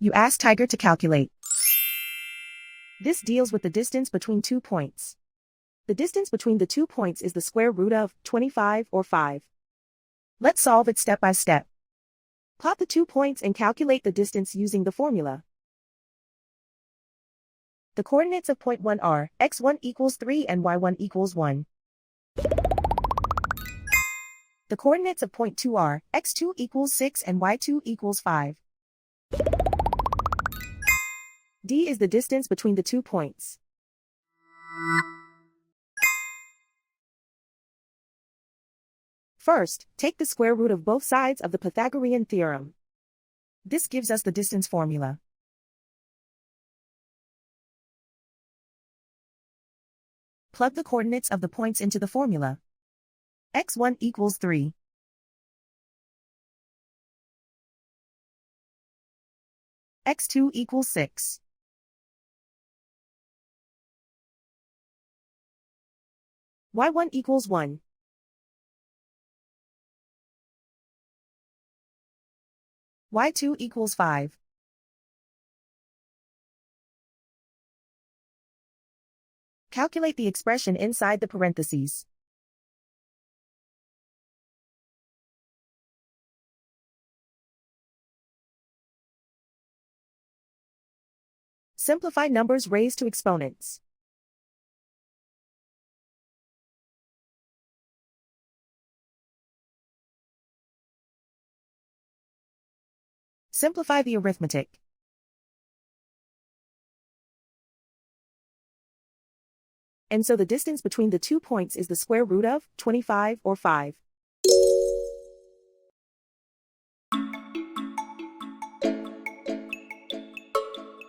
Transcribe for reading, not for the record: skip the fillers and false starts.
You ask Tiger to calculate. This deals with the distance between 2 points. The distance between the 2 points is the square root of 25 or 5. Let's solve it step by step. Plot the 2 points and calculate the distance using the formula. The coordinates of point 1 are x1 equals 3 and y1 equals 1. The coordinates of point 2 are x2 equals 6 and y2 equals 5. D is the distance between the 2 points. First, take the square root of both sides of the Pythagorean theorem. This gives us the distance formula. Plug the coordinates of the points into the formula. x1 equals 3. x2 equals 6. y1 equals 1. y2 equals 5. Calculate the expression inside the parentheses. Simplify numbers raised to exponents. Simplify the arithmetic. And so the distance between the 2 points is the square root of 25 or 5.